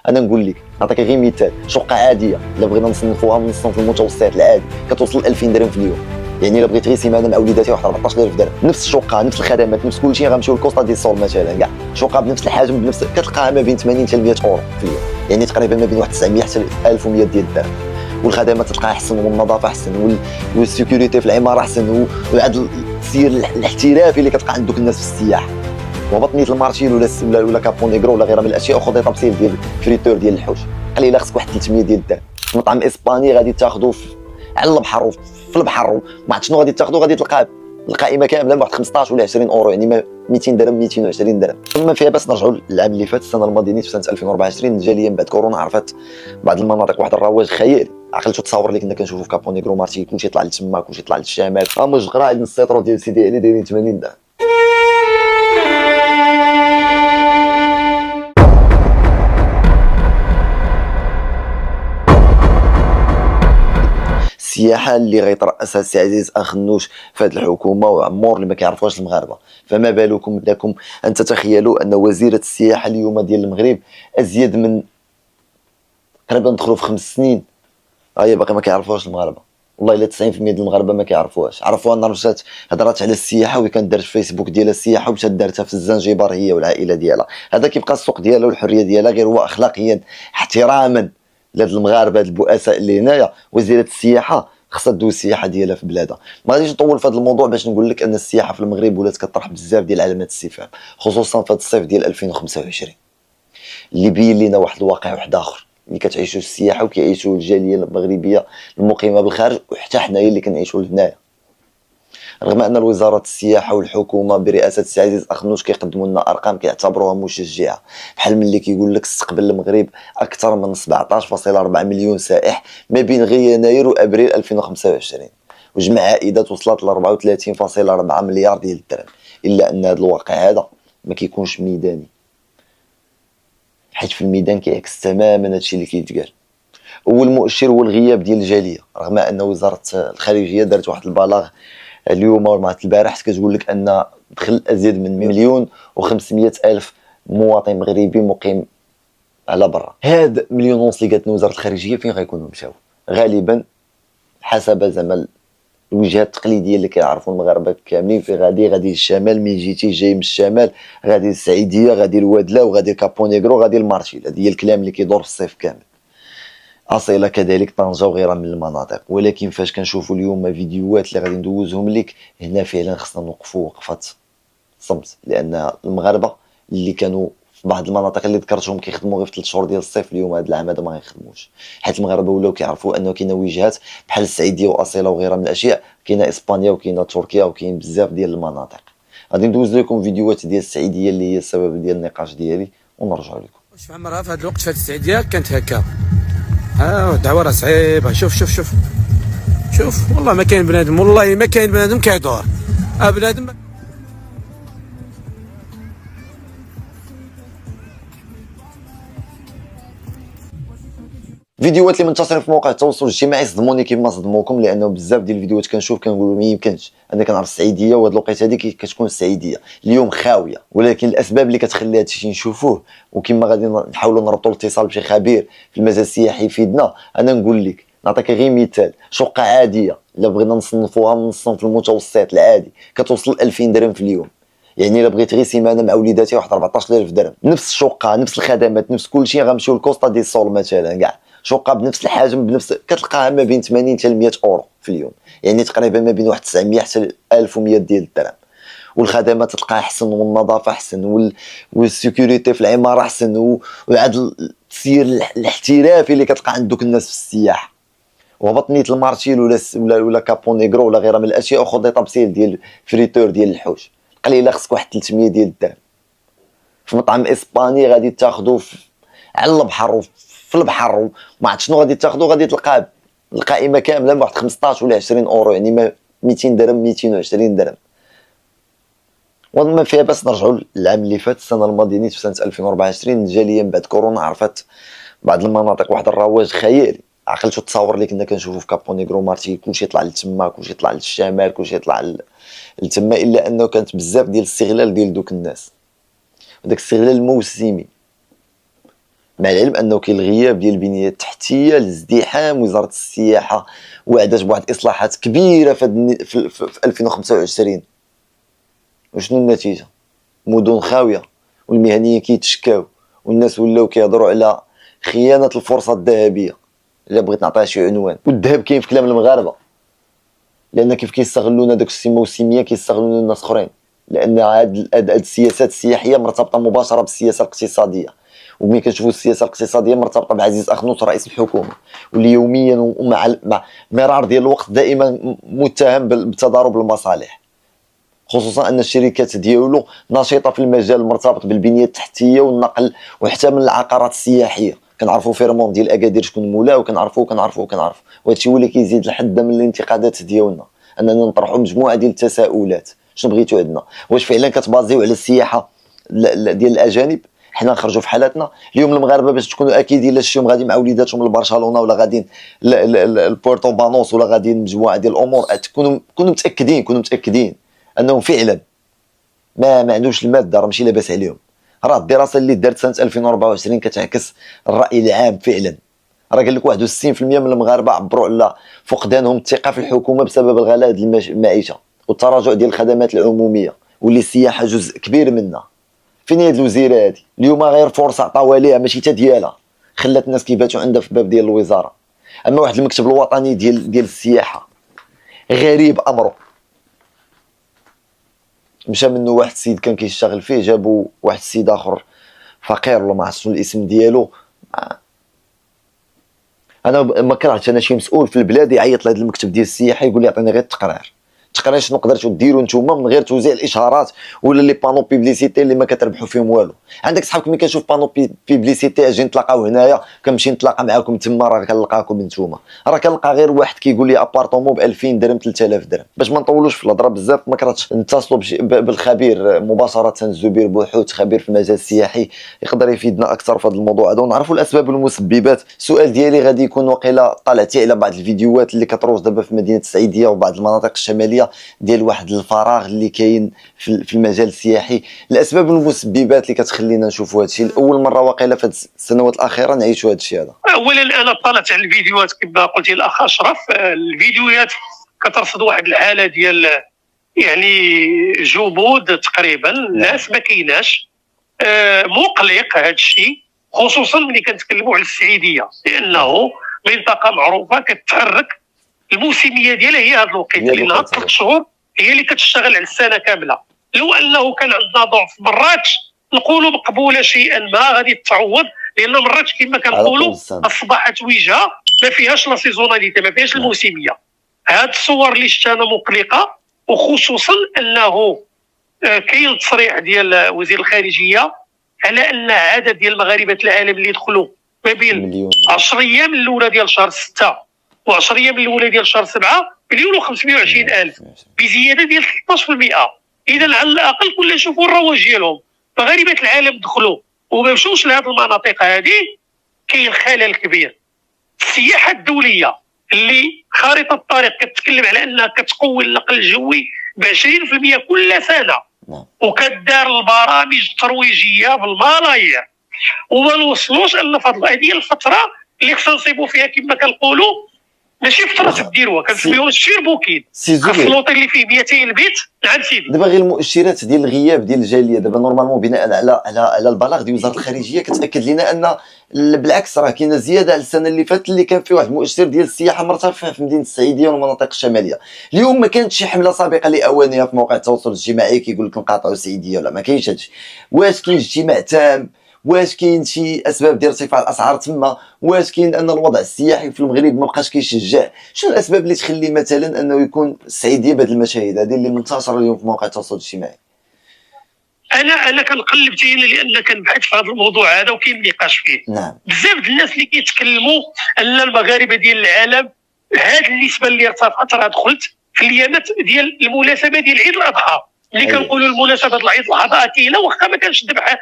انا نقول لك نعطيك غير مثال، شقه عاديه الا بغينا نصنفوها من الصنف المتوسط العادي كتوصل 2000 درهم في اليوم. يعني الا بغيت غير سيمانه مع وليداتي واحد 14000 درهم، نفس الشقه نفس الخدمات نفس كل شيء، غنمشيو لكوستا دي سول مثلا كاع شقه بنفس الحجم بنفس كتلقاها ما بين 80 حتى 100 اورو في اليوم، يعني تقريبا ما بين واحد 900 حتى 1100 ديال الدرهم. والخدمات تلقاها احسن والنظافه احسن والسيكوريتي في العماره احسن وهذا السير الاحترافي اللي كتلقى عند دوك الناس في السياحه. وبطنيه المارشيل ولا كابو نيغرو ولا غيرها من الاشياء وخذي طابسيل ديال فريتور ديال الحوش قليله خصك واحد 300 ديال الدرهم. مطعم اسباني غادي تاخذو على البحر في البحر ما عرفت شنو غادي تاخذو، غادي تلقى القائمه كامله بواحد 15 ولا 20 اورو، يعني 200 درهم 220 درهم. ثم فيها باس نرجعوا للعام اللي فات السنه الماضيه نيت في سنه 2024 الجاليه من بعد كورونا عرفت بعض المناطق واحد الرواج خيالي. عقلتو تصور اللي كنا كنشوفو في كابو نيغرو مارشي كلشي يطلع لتما كلشي يطلع للشمال، اما الجقراء عند السيترو ديال سيدي علي دايرين 80 درهم. السياحه اللي غيترأسها السي عزيز اخنوش في هذه الحكومه وعمور اللي ما كيعرفوهاش المغاربه، فما بالكم لكم ان تتخيلوا ان وزيره السياحه اليوم ديال المغرب ازيد من تقريبا ندخلوا في 5 سنين هي باقي ما كيعرفوهاش المغاربه. والله الا 90% ديال المغاربه ما كيعرفوهاش، عرفوها نهار مشات هضرات على السياحه وكانت دارت في فيسبوك ديالها السياحه ومشات دارتها في الزنجبار هي والعائله ديالها. هذا كيبقى السوق ديالها والحريه ديالها، غير هو اخلاقيا احتراما لهاد المغاربه هاد البؤساء اللي هنايا وزيره السياحه خصها دوز السياحه ديالها في بلادها. ما غاديش نطول في هذا الموضوع باش نقول لك ان السياحه في المغرب ولات كطرح بزاف ديال علامات الاستفهام، خصوصا في هذا الصيف ديال 2025 اللي بين لينا واحد الواقع واحد اخر اللي كتعيشوا السياحه وكيعيشوا الجاليه المغربيه المقيمه بالخارج وحتى حنايا اللي كنعيشوا هنايا. رغم ان وزاره السياحه والحكومه برئاسه السي عزيز اخنوش كيقدموا لنا ارقام كيعتبروها مشجعه، بحال ملي كيقول لك استقبل المغرب اكثر من 17.4 مليون سائح ما بين غير يناير وابريل 2025 وجمع عائدات وصلت ل 34.4 مليار ديال الدرهم، الا ان هذا الواقع هذا ما كيكونش ميداني، حيت في الميدان كيعكس تماما هادشي اللي كيتقال. اول مؤشر هو الغياب ديال الجاليه، رغم ان وزاره الخارجيه دارت واحد البلاغ اليوم ولا البارح كتقول لك ان دخل ازيد من 1,500,000 مواطن مغربي مقيم على برا. هاد 1.5 مليون اللي قالت وزاره الخارجيه فين غيكونوا مشاو؟ غالبا حسب زعما الوجهات التقليديه اللي كيعرفوا المغاربه كاملين في غادي الشمال، من جيتي جاي من الشمال غادي السعيديه غادي الوادله وغادي كابو نيغرو غادي المارشيل. هذا هي الكلام اللي كيدور في الصيف كامل. اصيله كذلك طنجه وغيرها من المناطق. ولكن فاش كنشوفوا اليوم فيديوهات اللي غادي ندوزهم لك هنا فعلا خصنا نوقفوا وقفه صمت، لان المغاربه اللي كانوا في بعض المناطق اللي ذكرتهم كيخدموا غير في 3 شهور ديال الصيف اليوم هذا العام هذا ما غيخدموش، حيت المغاربه ولاو كيعرفوا انه كاينه وجهات بحال السعيديه واصيله وغيرها من الاشياء، كاينه اسبانيا وكاينه تركيا وكاين بزاف ديال المناطق. غادي ندوز لكم فيديوهات ديال السعيديه اللي هي السبب ديال النقاش ديالي ونرجعوا لكم. واش عمرها في هذا الوقت في السعيديه كانت هكا؟ الدعوه راه صعيبه. شوف والله ما كاين بنادم، والله ما كاين بنادم كيدور بنادم. فيديوهات اللي منتشرين في مواقع التواصل الاجتماعي صدموني كيما صدموكم، لانه بزاف ديال الفيديوهات كنشوف كنقول ما يمكنش. انا كنعرف السعيديه وهاد الوقيته هذه كتكون السعيديه اليوم خاويه، ولكن الاسباب اللي كتخلي هادشي نشوفوه وكما غادي نحاولوا نربطوا الاتصال بشي خبير في المجال السياحي يفيدنا. انا نقول لك نعطيك غير مثال، شقه عاديه الا بغينا نصنفوها من الصنف المتوسط العادي كتوصل 2000 درهم في اليوم، يعني الا بغيت غير سيمانه مع وليداتي واحد 14000 درهم. نفس الشقه نفس الخدمات نفس كل شيء، غنمشيو لكوستا دي سول مثلا كاع شقه بنفس الحجم بنفس كتلقاها ما بين 80 حتى 100 اورو في اليوم، يعني تقريبا ما بين واحد 900 حتى 1100 ديال الدرهم. والخدمات تلقاها احسن والنظافه احسن والسيكوريتي في العماره احسن وهذا السير الاحترافي اللي كتلقى عند دوك الناس في السياحه. وبطنيه المارشيل ولا كابو نيغرو ولا غيرها من الاشياء وخذي طابسيل ديال فريتور ديال الحوش قليله خصك واحد 300 ديال الدرهم. في مطعم اسباني غادي تاخذو على البحر في البحر وما عرفت شنو غادي تاخذو، غادي تلقى القائمه كامله بواحد 15 ولا 20 اورو، يعني 200 درهم 220 درهم. وما فيها باس نرجعوا للعام اللي فات السنه الماضيه نيت في سنه 2024 الجاليه من بعد كورونا عرفت بعض المناطق واحد الرواج خيالي. عقلتو التصاور اللي كنا كنشوفو في كابو نيغرو مارتي كلشي يطلع لتما كلشي يطلع للشمال كلشي يطلع لتما، الا انه كانت بزاف ديال الاستغلال ديال دوك الناس وداك الاستغلال الموسمي. مع العلم انه كاين الغياب ديال البنيه التحتيه لازدحام وزاره السياحه وعدت بواحد الاصلاحات كبيره في 2025. وشنو النتيجه؟ مدن خاويه والمهنيين كيتشكاو والناس ولاو كيهضروا على خيانه الفرصه الذهبيه. الا بغيت نعطيها شي عنوان، والذهب كاين في كلام المغاربه، لان كيف كيستغلونا داك الموسميه كيستغلونا الناس اخرين، لان هاد السياسات السياحيه مرتبطه مباشره بالسياسه الاقتصاديه. وملي كنشوفوا السياسه الاقتصاديه مرتبطه بعزيز اخنوس رئيس الحكومه، واللي يوميا ومع مرار ديال الوقت دائما متهم بتضارب المصالح، خصوصا ان الشركات ديالو نشيطه في المجال المرتبط بالبنيه التحتيه والنقل وحتى من العقارات السياحيه. كنعرفوا فيرمون ديال اكادير شكون مولاه، وكنعرفوا وهذا الشيء هو اللي كيزيد الحده من الانتقادات ديالنا، اننا نطرحوا مجموعه ديال التساؤلات. شنو بغيتوا عندنا؟ واش فعلا كتبازيو على السياحه ديال الاجانب؟ حنا نخرجوا في حالاتنا اليوم المغاربه باش تكونوا اكيدين لا شتيهم غادي مع وليداتهم لبرشلونه ولا غاديين لبورتو بانوس ولا غاديين مجموعه ديال الامور، كونوا متاكدين انهم فعلا ما عندوش الماده، راه ماشي لاباس عليهم. راه الدراسه اللي دارت سنه 2024 كتعكس الراي العام فعلا. راه قال لك 61% من المغاربه عبروا على فقدانهم الثقه في الحكومه بسبب الغلاء ديال المعيشه والتراجع ديال الخدمات العموميه، واللي السياحه جزء كبير منها. فين هي الوزيره هذه اليوم؟ غير فرصه عطاوها ليها ماشي حتى ديالها، خلات الناس كيباتوا عندها في الباب ديال الوزاره. اما واحد المكتب الوطني ديال السياحه غريب امره، مشى منه واحد السيد كان كيشتغل فيه، جابوا واحد السيد اخر فقير ولا ما عرفتش شنو الاسم ديالو. انا ما كرهتش انا شي مسؤول في البلاد يعيط لهذا المكتب ديال السياحه يقول لي عطيني غير التقرير شنو قدرتوا ديروا نتوما من غير توزيع الاشهارات ولا لي بانو بيبليسيتي اللي ما كتربحوا فيهم والو. عندك صحابك ملي كنشوف بانو بيبليسيتي اجي نتلاقاو هنايا كنمشي نتلاقى معاكم تما، راه كنلقاكم نتوما، راه كنلقى غير واحد كيقول لي ابارطومون ب 2000 درهم 3000 درهم. باش ما نطولوش في الهضره بزاف، ما كرهتش نتصلوا بالخبير مباشره، الزبير بوحوت خبير في المجال السياحي يقدر يفيدنا اكثر في هذا الموضوع هذا ونعرفوا الاسباب والمسببات. السؤال ديالي غادي يكون وقيله طلعتي على بعض الفيديوهات اللي كتروج دابا في مدينه السعيديه وبعض المناطق الشماليه ديال واحد الفراغ اللي كاين في المجال السياحي. الاسباب والمسببات اللي كتخلينا نشوفوا هذا الشيء لاول مره واقيلا في السنوات الاخيره نعيشوا هذا الشيء هذا. اولا انا طلعت على الفيديوهات كما قلتي الاخ اشرف، الفيديوهات كترصد واحد الحاله ديال يعني جمود تقريبا، الناس ما كايناش. مقلق هذا الشيء، خصوصا ملي كنتكلموا على السعيديه، لانه منطقه معروفه كتحرك الموسميه ديالها هي هذا الوقت، لان هاد 3 شهور هي اللي كتشتغل على السنه كامله. لو انه كان عندنا ضعف مراكش نقولوا مقبوله شيئا ما غادي تعوض، لان مراكش كما كنقولوا اصبحت وجهه ما فيهاش لا سيزوناليتي، ما فيهاش الموسميه. هاد الصور اللي شفت انا مقلقه، وخصوصا انه كاين تصريح ديال وزير الخارجيه على ان عدد ديال المغاربه العالم اللي دخلوا ما بين 10 ايام الاولى ديال شهر 6 و10 ايام الاولى ديال شهر 7 1,520,000 بزياده ديال 13%. اذا على الاقل كنا نشوفوا الرواج ديالهم، مغاربه العالم دخلوا وما مشوش لهذه المناطق هذه. كاين خلل كبير. السياحه الدوليه اللي خارطه الطريق كتتكلم على انها كتقوي النقل الجوي ب 20% كل سنه، وكدار البرامج الترويجيه بالملايير، وما نوصلوش ان فضل هذه الفتره اللي خصنا نصيبوا فيها كما كنقولوا ماشي فتره الديروه، كنسميوها الشير بوكين. الفلوط اللي فيه 200 البيت. نعم سيدي. دابا غير المؤشرات ديال الغياب ديال الجاليه دابا نورمالمون بناء على البلاغ ديال وزاره الخارجيه كتاكد لنا ان بالعكس راه كاينه زياده على السنه اللي فاتت اللي كان فيه واحد المؤشر ديال السياحه مرتفع في مدينه السعيديه والمناطق الشماليه. اليوم ما كانتش شي حمله سابقه لاوانها في مواقع التواصل الاجتماعي كيقول لك نقاطعوا السعيديه ولا ما كاينش هادشي. واش كاين اجتماع تام؟ واش كاين شي اسباب ديال ارتفاع الاسعار تما؟ واش كاين ان الوضع السياحي في المغرب ما بقاش كيشجع؟ شنو الاسباب اللي تخلي مثلا انه يكون السعيديه بهذه المشاهد هذه اللي منتشره اليوم في مواقع التواصل الاجتماعي؟ انا كنقلب تينا لان كنبحث في هذا الموضوع هذا وكاين نقاش فيه. نعم. بزاف ديال الناس اللي كيتكلموا ان المغاربه ديال العالم هذه النسبه اللي ارتفعت راه دخلت في الايامات ديال المناسبه ديال عيد الاضحى، اللي كنقولوا المناسبه ديال عيد الاضحى كاينه واخا ما كانش الذبح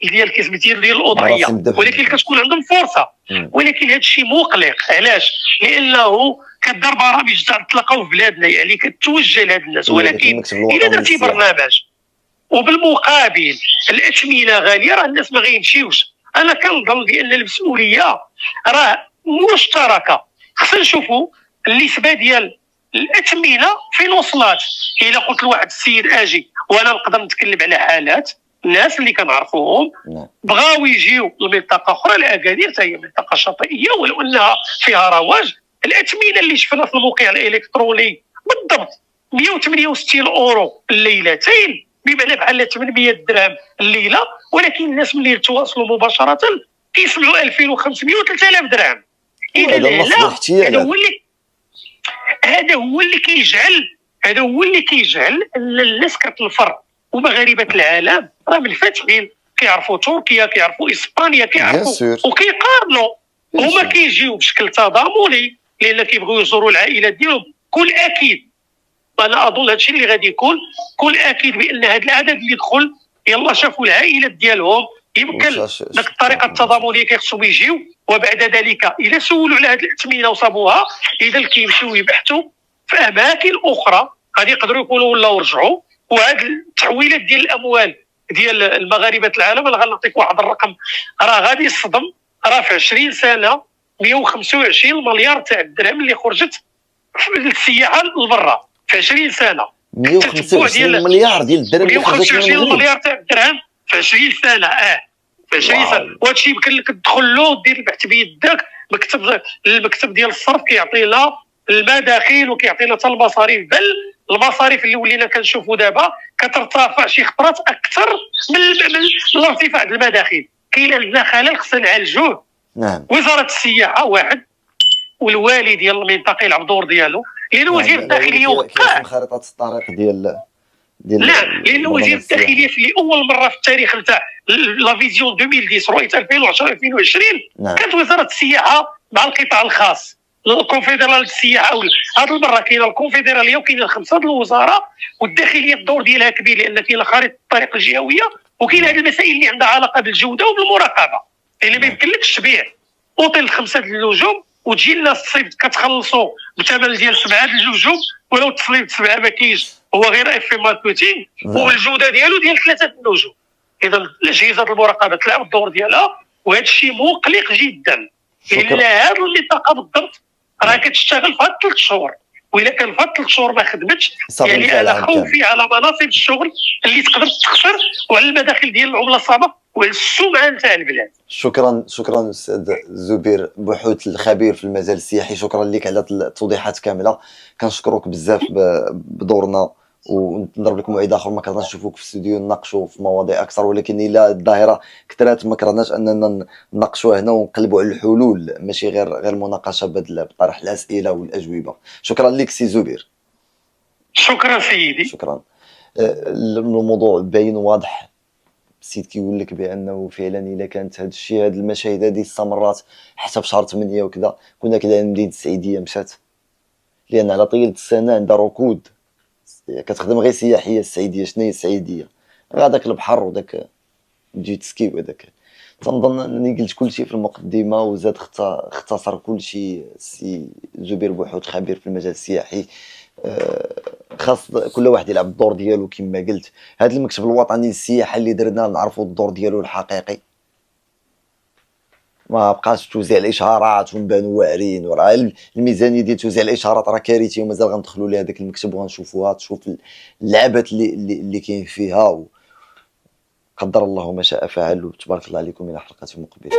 ديال كسبتي ديال الاضحيه، ولكن كتكون عندهم فرصه. ولكن هذا الشيء مقلق. علاش؟ لانه كدار برامج تلقاو في بلادنا يعني كتوجه لهاد الناس، ولكن اذا درتي برنامج وبالمقابل الاثمنه غاليه راه الناس ما غيمشيوش. انا كنظن بان المسؤوليه راه مشتركه. خصنا نشوفوا النسبه ديال الاثمنه فين وصلت. الا قلت لواحد السيد اجي، وانا نقدر نتكلم على حالات الناس اللي كنعرفوهم بغاو يجيو لمنطقه اخرى، الاكادير حتى هي منطقه شاطئيه ولو انها فيها رواج. الاثمنه اللي شفنا في الموقع الالكتروني بالضبط 168 اورو الليلتين، بمعنى بحال 800 درهم الليله، ولكن الناس ملي يتواصلوا مباشره كيسمعوا 2500 و 3000 درهم. اذا هذا هو اللي كيجعل ان الناس كتنفر. ومغاربه العالم راه منفتحين، كيعرفوا تركيا، كيعرفوا اسبانيا، كيعرفوا وكيقارنوا. هما كيجيو بشكل تضامني لان كيبغيو يزوروا العائلات ديالهم. كل اكيد، انا اظن هادشي اللي غادي يكون، كل اكيد بان هذا العدد اللي دخل يلا شافوا العائلات ديالهم، يمكن داك الطريقه التضامنيه كيخصهم يجيو. وبعد ذلك اذا سولوا على هذه الاثمنه وصابوها، اذا كيمشيو يبحثوا في اماكن اخرى غادي يقدروا يقولوا ولا رجعوا. وهذه التحويلات ديال الاموال ديال المغاربه العالم، انا غنعطيك واحد الرقم راه غادي يصدم. راه في 20 سنه 125 مليار تاع الدرهم اللي خرجت للسياحه لبرا في 20 سنه. 125 مليار ديال الدرهم اللي خرجت من 125 مليار تاع الدرهم في 20 سنه. في 20 سنه. وهادشي يمكن لك تدخل له ودير البحث بيدك. المكتب ديال الصرف كيعطينا المداخيل وكيعطينا حتى المصاريف، بل المصاريف اللي ولينا كنشوفوا دابا كترتفع شي خطرات اكثر من ارتفاع المداخيل. كاين عندنا خلل خصنا نعالجوه. نعم. وزاره السياحه واحد، والوالي ديال المنطقه يلعب دور ديالو، لان وزير الداخليه وقع خريطه الطريق ديال لا، لان وزير الداخليه في اول مره في التاريخ نتاع لا فيزيون 2010 رؤيه 2010 2020 كانت وزاره السياحه مع القطاع الخاص، الكونفدراليه السياحه. هذه المره كاينه الكونفدراليه وكاينه خمسه الوزاره، والداخليه الدور ديالها كبير لان كاينه خريطه الطريق الجهويه، وكاين هذه المسائل اللي عندها علاقه بالجوده وبالمراقبه. اللي ما يمكنلكش تبيع اوتيل 5 النجوم وتجي الناس تصيب كتخلصوا بثمن ديال 7 النجوم، ولو التصريف 7 ما كاينش، هو غير اف ماركتينغ، والجوده ديالو ديال 3 النجوم. اذا الاجهزه المراقبه تلعب الدور ديالها، وهذا الشيء مقلق جدا. لان هذه المنطقه بالضبط راه كتشتغل في هاد 3 شهور، والا كان في هاد 3 شهور ما خدمتش، يعني انا خوفي على مناصب الشغل اللي تقدر تخسر، وعلى المداخل ديال العمله الصعبه وعلى السمعه نتاع البلاد. شكرا استاذ زبير بوحوت الخبير في المجال السياحي، شكرا لك على التوضيحات كامله. كنشكرك بزاف بدورنا، ونضرب لك موعد اخر ما كرهناش نشوفوك في الاستوديو نناقشوا في مواضيع اكثر، ولكن الا الظاهره كثرات ما كرهناش اننا نناقشوا هنا ونقلبوا على الحلول، ماشي غير مناقشه بطرح الاسئله والاجوبه. شكرا لك سي زبير. شكرا سيدي. شكرا. الموضوع باين واضح، السيد كيقول لك بانه فعلا الا كانت هذا الشيء، هذه المشاهد هذه استمرت حتى في شهر 8 وكذا، كنا كذا مدينه السعيديه مشات، لان على طيله السنه عندها ركود، كتخدم غير سياحيه. السعيديه شنو هي السعيديه؟ غير داك البحر وداك الجيت سكي وداك. تنظن انني قلت كل شيء في المقدمه، وزاد اختصر كل شيء السي زبير بوحوت خبير في المجال السياحي. خاص كل واحد يلعب الدور ديالو كما قلت. هذا المكتب الوطني للسياحه اللي درنا نعرفوا الدور ديالو الحقيقي، ما بقاش توزيع الاشهارات ونبانوا واعرين. وراه الميزانيه ديال توزيع الاشهارات راه كارثيه، ومازال غندخلوا لهذاك المكتب وغنشوفوها، تشوف العبث اللي كاين فيها. قدر الله ما شاء فعل، وتبارك الله عليكم الى حلقه مقبله.